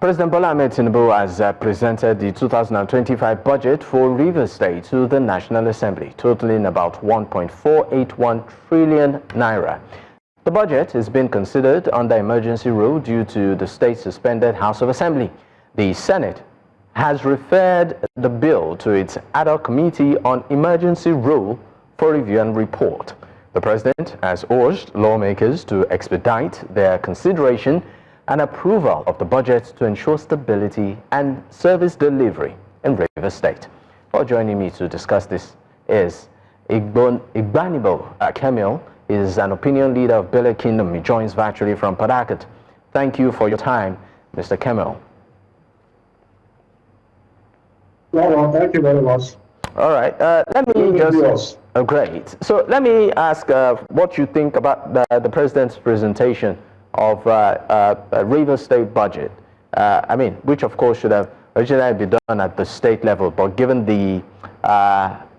President Bola Ahmed Tinubu has presented the 2025 budget for Rivers State to the National Assembly, totaling about 1.481 trillion naira. The budget is being considered under emergency rule due to the state's suspended House of Assembly. The Senate has referred the bill to its ad hoc committee on emergency rule for review and report. The president has urged lawmakers to expedite their consideration and approval of the budget to ensure stability and service delivery in Rivers State. Well, joining me to discuss this is Igbanibo Kemil. He is an opinion leader of Bele Kingdom. He joins virtually from Port Harcourt. Thank you for your time, Mr. Kemil. Well, thank you very much. All right. Let me just... great. So let me ask what you think about the president's presentation of Rivers State budget. I mean, which of course should have originally been done at the state level, but given the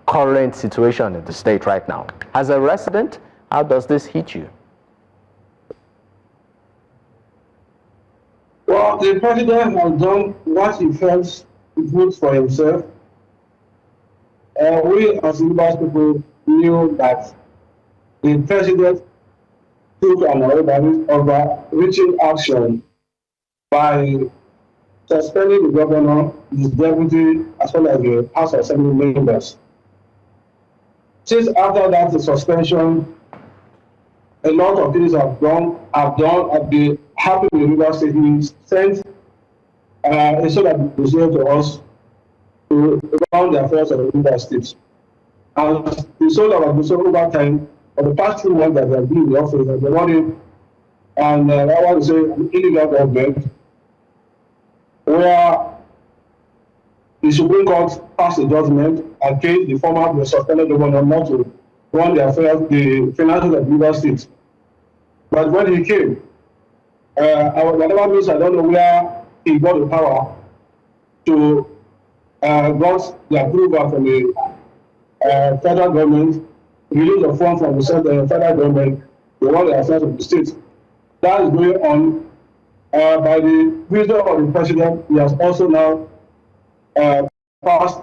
current situation in the state right now, as a resident, how does this hit you? Well, the president has done what he felt good for himself. We as Rivers people knew that the president took an overreaching action by suspending the governor, his deputy, as well as the House of Assembly members. Since after that the suspension, a lot of things have been happened in Rivers State. He sent a sort of decision to us to run the affairs of the Rivers State. And the sort of administration over time, for the past 2 months that they have been in the office, they wanted, and I want to say, an illegal government, where the Supreme Court passed a judgment against the former suspended governor not to run the affairs, the finances of Rivers State. But when he came, whatever means, I don't know where he got the power to got the approval from the federal government, release the funds from the federal government to run the affairs of the state. That is going on by the wisdom of the president. He has also now passed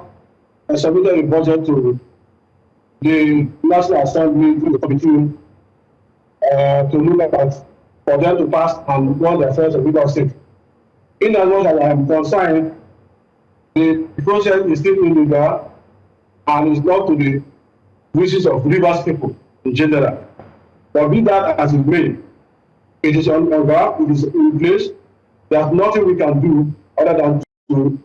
and submitted a budget to the National Assembly through the committee to look at for them to pass and run the affairs of Rivers State. In as much as I am concerned, the process is still illegal and is not to the wishes of Rivers people in general. But be that as it may, it is on ground, it is in place. There's nothing we can do other than to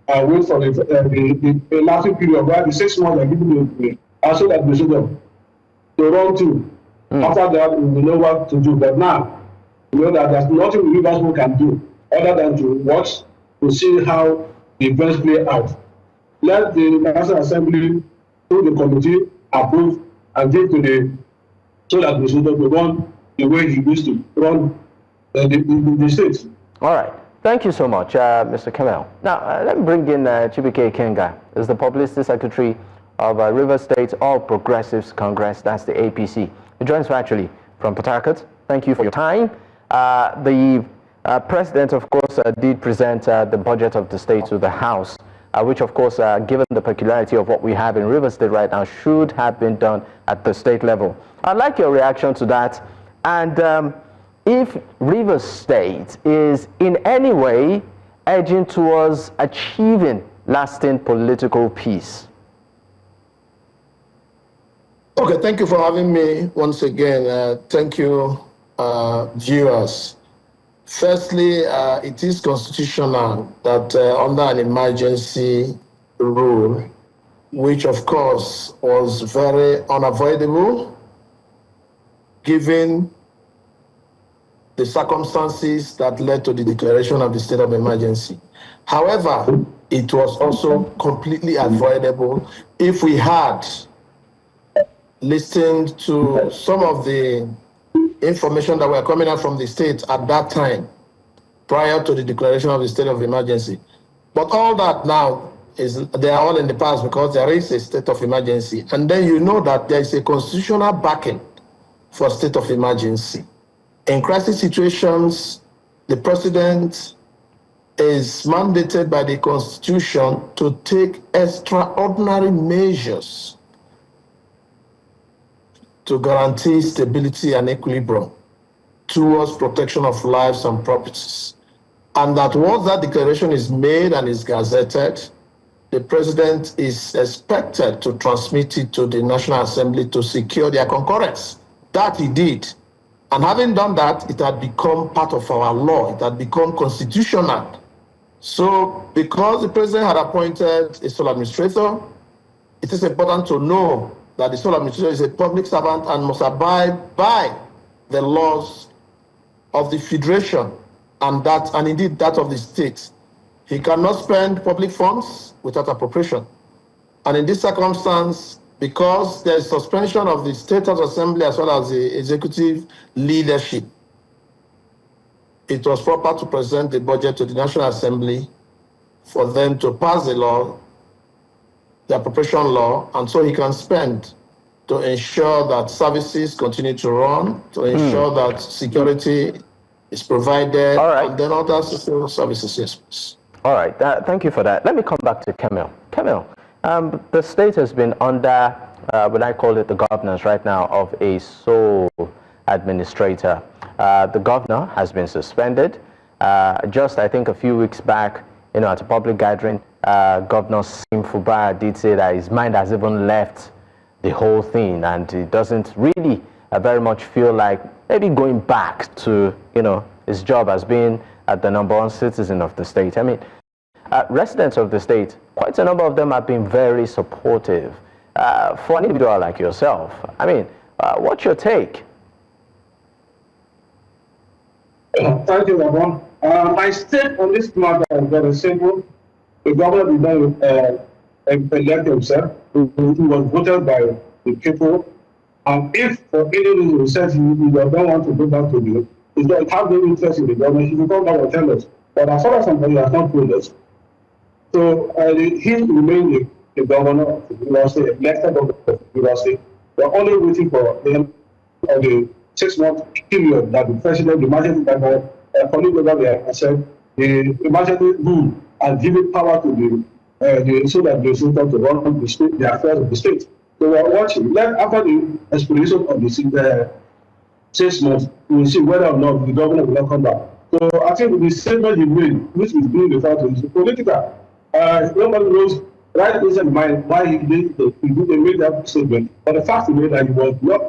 wait for the lasting period, where the 6 months are given to also the administration to run to. After that, we will know what to do. But now, we know that there's nothing Rivers people can do other than to watch to see how the events play out. Let the National Assembly, through the committee, approve and give to the so that the president will run the way he used to run the state. All right. Thank you so much, Mr. Kamel. Now, let me bring in Chibike Kenga, is the Publicity Secretary of Rivers State All Progressives Congress, that's the APC. He joins virtually from Port Harcourt. Thank you for your time. The President, of course, did present the budget of the state to the House, which, of course, given the peculiarity of what we have in Rivers State right now, should have been done at the state level. I'd like your reaction to that. And if Rivers State is in any way edging towards achieving lasting political peace. Okay, thank you for having me once again. Thank you, viewers. Firstly, it is constitutional that under an emergency rule, which of course was very unavoidable, given the circumstances that led to the declaration of the state of emergency. However, it was also completely avoidable if we had listened to some of the information that were coming out from the state at that time, prior to the declaration of the state of emergency. But all that now they are all in the past because there is a state of emergency. And then you know that there is a constitutional backing for state of emergency. In crisis situations, the president is mandated by the Constitution to take extraordinary measures to guarantee stability and equilibrium towards protection of lives and properties. And that once that declaration is made and is gazetted, the president is expected to transmit it to the National Assembly to secure their concurrence. That he did. And having done that, it had become part of our law. It had become constitutional. So because the president had appointed a sole administrator, it is important to know that the sole administrator is a public servant and must abide by the laws of the federation and indeed that of the state. He cannot spend public funds without appropriation. And in this circumstance, because there is suspension of the State House Assembly as well as the executive leadership, it was proper to present the budget to the National Assembly for them to pass the law, the appropriation law, and so he can spend to ensure that services continue to run, to ensure that security is provided, and then other social services. Yes. All right, thank you for that. Let me come back to Camille. Camille, the state has been under, what I call it, the governance right now of a sole administrator. The governor has been suspended. Just, I think, a few weeks back, at a public gathering, Governor Sim Fubara did say that his mind has even left the whole thing, and he doesn't really very much feel like maybe going back to, his job as being the #1 citizen of the state. I mean, residents of the state, quite a number of them have been very supportive. For an individual like yourself, I mean, what's your take? Thank you, Lavon. My stake on this matter is very simple. The governor did not elect himself. He was voted by the people. And if for any reason he says he does not want to go back to the, he doesn't have no interest in the government, he will come back and tell us. But as far as somebody has not told us. So he remained the governor of the university, elected of the university. We are only waiting for the end of the 6-month period that the president, the emergency governor, colleague over there, and said the emergency rule and giving power to the so that the state to run the state, the affairs of the state. So we are watching. Then after the expiration of the 6 months, we will see whether or not the governor will not come back. So I think the statement he made, which is being referred to, is political. Nobody knows right inside the mind why he made that statement. But the fact remains that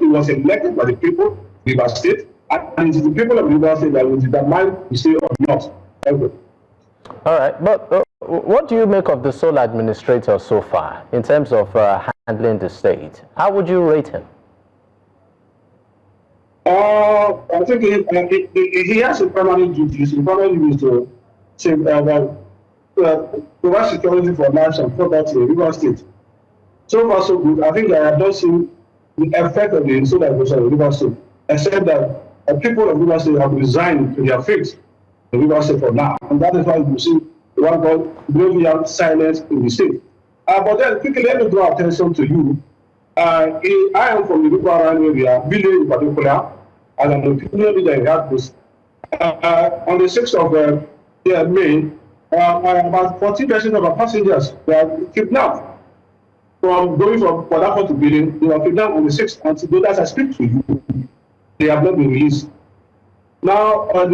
he was elected by the people, River State, and it is the people of River State that will determine the state or not. All right, but what do you make of the sole administrator so far in terms of handling the state? How would you rate him? I think he has a permanent duty. His permanent duty is to say provide security for lives and property in River State. So far, so good. I think I have not seen the effect of the sole administration of River State, except that the people of River State have resigned to their fate in River State for now, and that is why you see what called global silence in the state. But then, quickly, let me draw attention to you. I am from the River area, Billy in particular, and I'm the opinion leader in that place. On the 6th of May, about 40% of our passengers were kidnapped from going from Port Harcourt to Billy. They were kidnapped on the 6th, and as I speak to you, they have not been released. Now, our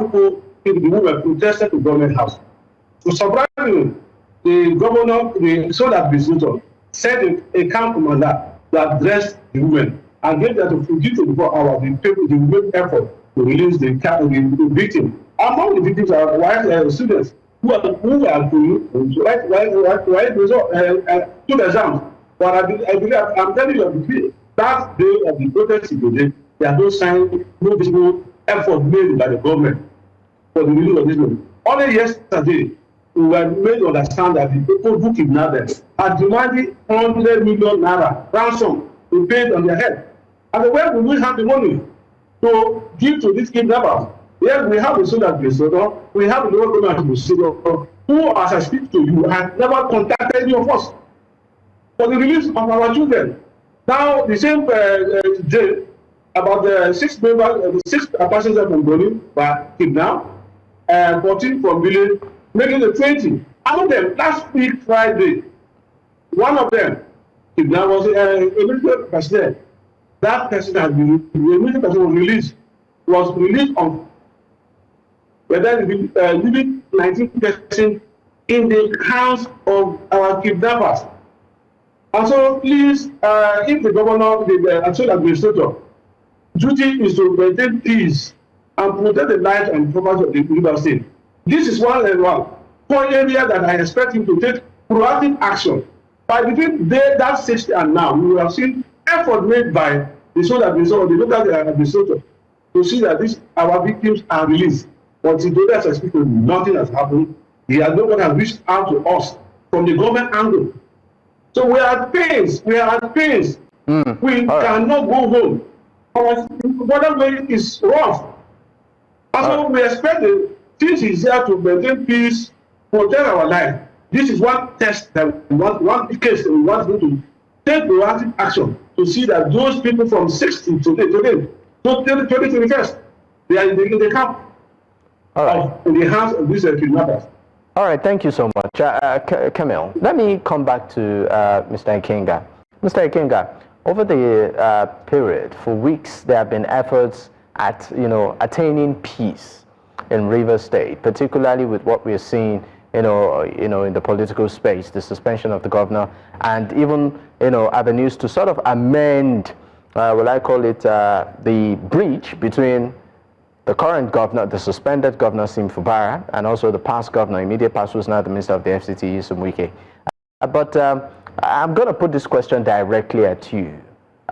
people, the women, protested to government house. So surprisingly, the governor, the sole administrator, sent a camp commander that addressed the women and gave them to give 24 hours. The people, the women effort to release the victim. Among the victims are white students who are going to write two exams. But I believe, I'm telling you, that day of the protest today, there are no signs, no visible effort made by the government for the release of this money. Only yesterday, we were made to understand that the people who kidnapped them had demanded 100 million naira ransom to pay on their head. And where will we have the money to give to these kidnappers? Yes, we have the sole administrator, we have the local government administrator, who, as I speak to you, have never contacted any of us for the release of our children. Now, the same day, about the 6 passengers from Goni were kidnapped. 14 from village, making it 20. Among them, last week Friday, one of them, there was a military personnel. That person has been, the military person was released on whether leaving 19% in the hands of our kidnappers. And so please, if the governor, the actual administrator, duty is to maintain peace and protect the lives and property of the River State. This is one area that I expect him to take proactive action. By between that stage and now, we will have seen effort made by the sole administrator, the local administrator, to see that our victims are released. But in today, as I speak, nothing has happened. No one has reached out to us from the government angle. So we are at pains. We cannot go home. Our border way is rough. And so we expect the things is here to maintain peace, protect our life. This is one test that one case that we want to take proactive action to see that those people from 60 to 2021, they are in the camp. All right. In the hands of these kidnappers. All right, thank you so much. Camille, let me come back to Mr. Ikenga. Mr. Ikenga, over the period, for weeks, there have been efforts at, attaining peace in Rivers State, particularly with what we're seeing, in the political space, the suspension of the governor, and even, avenues to sort of amend, will I call it, the breach between the current governor, the suspended governor, Sim Fubara, and also the past governor, immediate past, who's now the minister of the FCT, Yusuf Wike. But I'm going to put this question directly at you.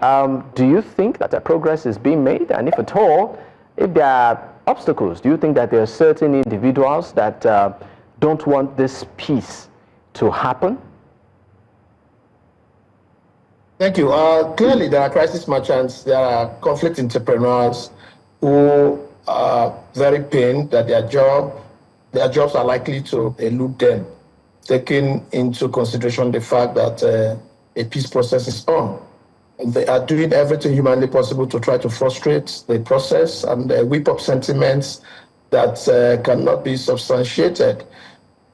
Do you think that progress is being made? And if at all, if there are obstacles, do you think that there are certain individuals that don't want this peace to happen? Thank you. Clearly, there are crisis merchants, there are conflict entrepreneurs who are very pained that their jobs are likely to elude them, taking into consideration the fact that a peace process is on. They are doing everything humanly possible to try to frustrate the process and whip up sentiments that cannot be substantiated,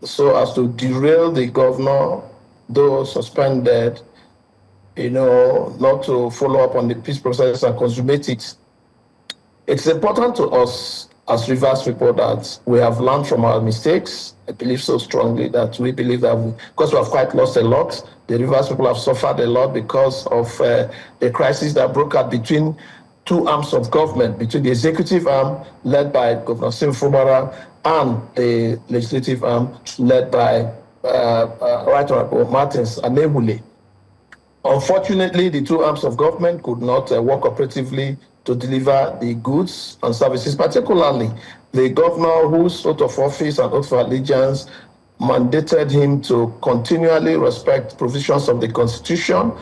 so as to derail the governor, though suspended, not to follow up on the peace process and consummate it. It's important to us as Rivers people that we have learned from our mistakes. I believe so strongly that we believe that because we have quite lost a lot, the Rivers people have suffered a lot because of the crisis that broke out between two arms of government, between the executive arm led by Governor Sim Fubara and the legislative arm led by Right Honorable Martins Anebule. Unfortunately, the two arms of government could not work operatively to deliver the goods and services, particularly the governor whose oath of office and oath of allegiance mandated him to continually respect provisions of the Constitution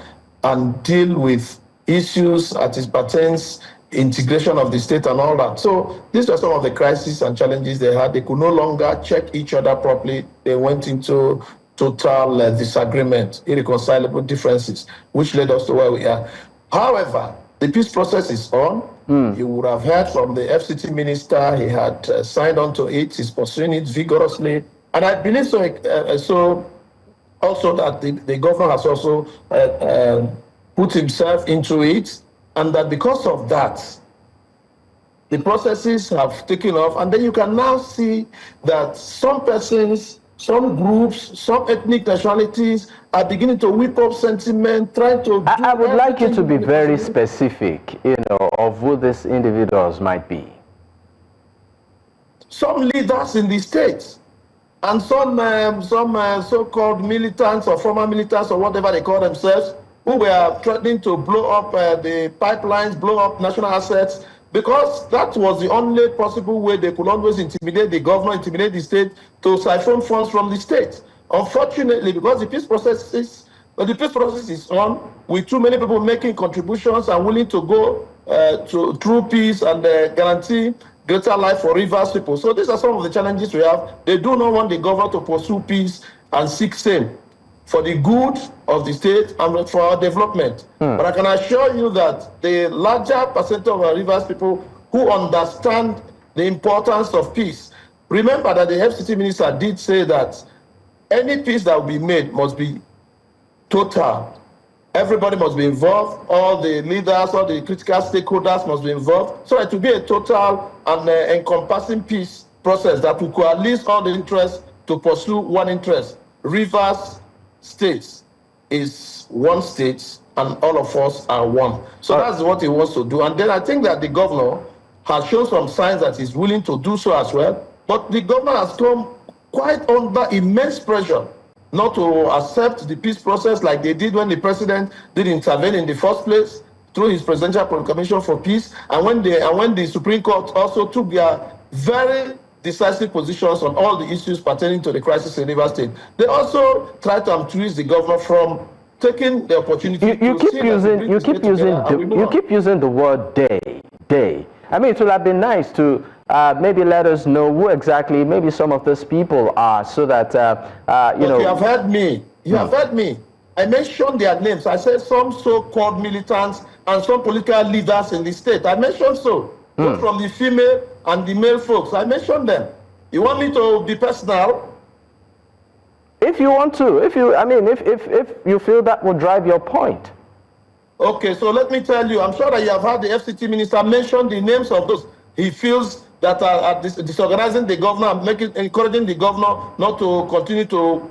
and deal with issues as it pertains integration of the state and all that. So these are some of the crises and challenges they had. They could no longer check each other properly. They went into total disagreement, irreconcilable differences, which led us to where we are. However, the peace process is on. You would have heard from the FCT minister. He had signed on to it. He's pursuing it vigorously. And I believe so also that the governor has also put himself into it, and that because of that, the processes have taken off. And then you can now see that some persons, some groups, some ethnic nationalities are beginning to whip up sentiment, trying to... I would like you to be very specific, of who these individuals might be. Some leaders in the states, and some so-called militants or former militants or whatever they call themselves, who were threatening to blow up the pipelines, blow up national assets, because that was the only possible way they could always intimidate the governor, intimidate the state, to siphon funds from the state. Unfortunately, because the peace process is on, with too many people making contributions and willing to go through peace and guarantee greater life for Rivers people. So these are some of the challenges we have. They do not want the governor to pursue peace and seek same for the good of the state and for our development. But I can assure you that the larger percentage of our Rivers people who understand the importance of peace Remember that the FCT minister did say that any peace that will be made must be total. Everybody must be involved. All the leaders, all the critical stakeholders must be involved. So it will be a total and encompassing peace process that will coalesce all the interests to pursue one interest. Rivers State is one state, and all of us are one. So that's what he wants to do. And then I think that the governor has shown some signs that he's willing to do so as well. But the governor has come quite under immense pressure not to accept the peace process like they did when the president did intervene in the first place through his presidential proclamation for peace, and when the Supreme Court also took their very decisive positions on all the issues pertaining to the crisis in Rivers State. They also tried to twist the governor from taking the opportunity. You keep using the word day. I mean, it would have been nice to maybe let us know who exactly maybe some of these people are, so that you know. You have heard me. You have heard me. I mentioned their names. I said some so-called militants and some political leaders in the state. I mentioned so. Both from the female and the male folks. I mentioned them. You want me to be personal? If you want to, if you feel that will drive your point. Okay, so let me tell you, I'm sure that you have heard the FCT minister mention the names of those he feels that are disorganizing the governor and encouraging the governor not to continue to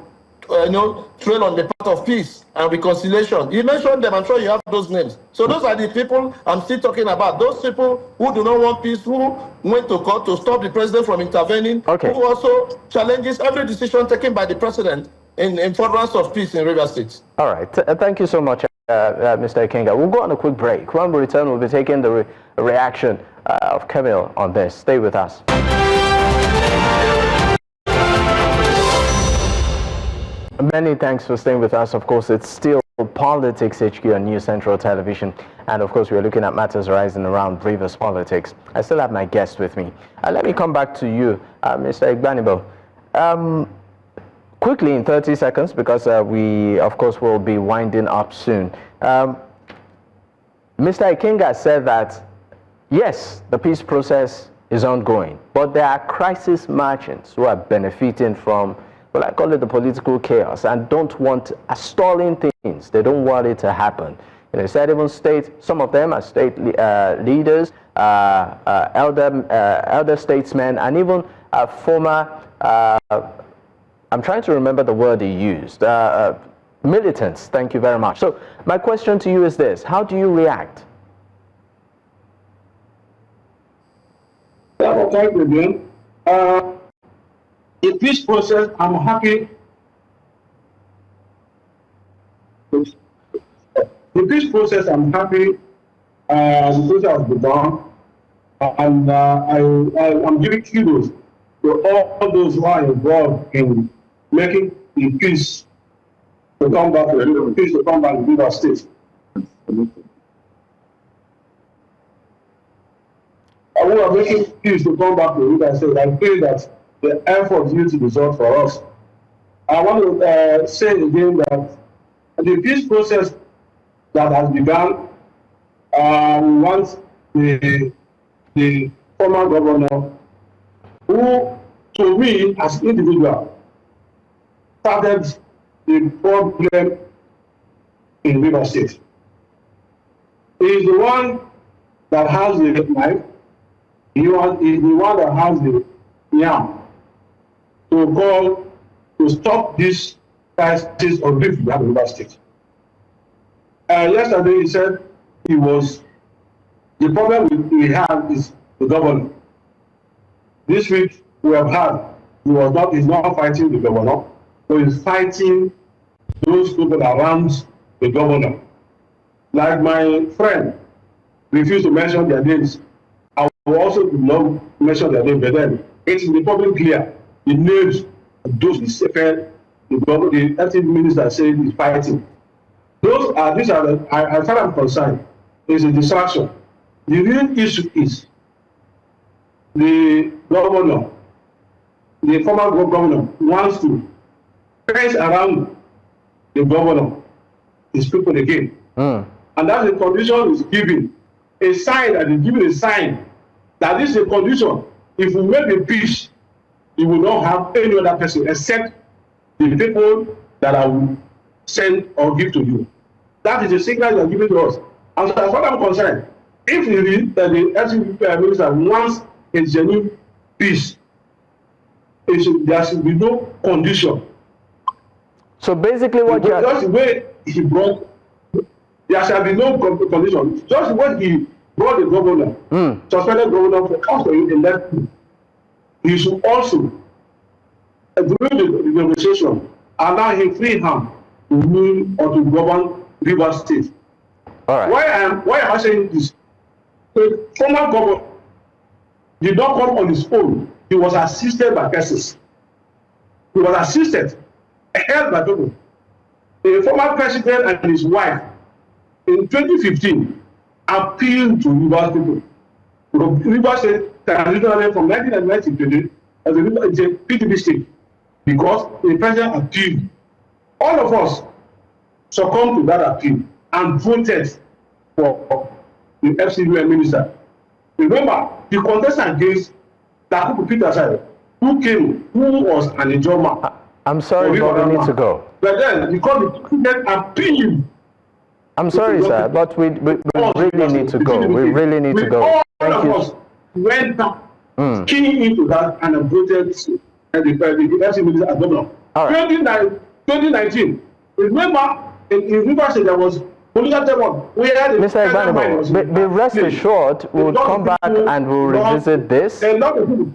trail on the path of peace and reconciliation. He mentioned them. I'm sure you have those names. So those are the people I'm still talking about. Those people who do not want peace, who went to court to stop the president from intervening, who also challenges every decision taken by the president in furtherance of peace in Rivers State. All right. Thank you so much, Mr. Ikenga. We'll go on a quick break. When we return, we'll be taking the reaction of Camille on this. Stay with us. Many thanks for staying with us. Of course, it's still Politics HQ on News Central Television. And of course, we're looking at matters arising around Rivers politics. I still have my guest with me. Let me come back to you, Mr. Igbanibo. Quickly, in 30 seconds, because we, of course, will be winding up soon. Mr. Ikenga said that, yes, the peace process is ongoing, but there are crisis merchants who are benefiting from, well, I call it the political chaos, and don't want stalling things. They don't want it to happen. He said even some of them are state leaders, elder statesmen, and even former, I'm trying to remember the word he used, militants. Thank you very much. So my question to you is this: how do you react? The peace process, I'm happy. The peace process, I'm happy. The process has begun, and I'm giving kudos to all those who are involved in making the peace to come back to Rivers State. I want to make peace to come back to Rivers State. I pray that the effort used to result for us. I want to say again that the peace process that has begun, once the former governor, who to me as individual started the problem in Rivers State. He is the one that has the knife. He is the one that has the yam to stop this crisis of refugee in Rivers State. Yesterday he said the problem we have is the governor. This week we have had he's not fighting the governor, but he's fighting those people around the governor. Like my friend refused to mention their names. I will also not mention their names, but then it's in the public clear the names of those these the FCT minister saying he's fighting. These are as far as I'm concerned, is a distraction. The real issue is the governor, the former governor, wants to fence around the governor, his people again. And that's the condition is giving. A sign that is giving a sign that this is a condition. If we make a peace, he will not have any other person except the people that I will send or give to you. That is the signal you are giving to us. And so as far as I'm concerned, if the FCP minister wants a genuine peace, there should be no condition. So basically what you are... Just the way he brought, there shall be no condition. Just the way he brought the governor, suspended governor for us to elect him, he should also, during the negotiation, allow him free hand to rule or to govern Rivers State. All right. Why am I saying this? The former governor did not come on his own. He was assisted by persons. He was assisted, held by people. The former president and his wife, in 2015, appealed to Rivers people. Rivers State transitioned from 1999 to today as a PTB state because the president appealed. All of us succumbed to that appeal and voted for the FCUN minister. Remember, the contestant against Takubu Peter, who was an Ijoma. I'm sorry, but we need to go. But then, because the president appealed. I'm sorry, sir, but we really need to go. We really need to go. Thank you. All of us went back, keying into that, and voted the FC minister as governor. Right. 2019, remember, in Rivers State, there was political terror. Mr. Ivanabo, be rest assured, we'll come back and we'll revisit this.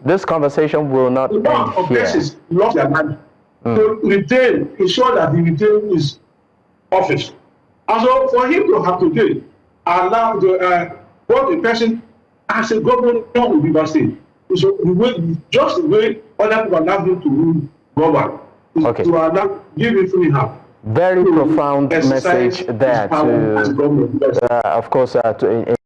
This conversation will not end here. Lost their money. To retain, ensure that he retains his office. And so for him to have today allow both a person as a governor of Rivers State, so just the way other people allow him to rule government, to allow give him free hand. Very profound message there to, of course, to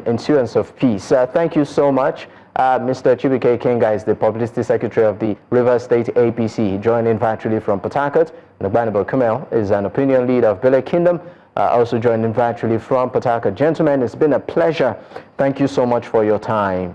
insurance of peace. Thank you so much. Mr. Chibuike Kenga is the Publicity Secretary of the Rivers State APC. He joined in virtually from Port Harcourt. Nagbanabo Kamel is an opinion leader of Bele Kingdom, also joined in virtually from Port Harcourt. Gentlemen, it's been a pleasure. Thank you so much for your time.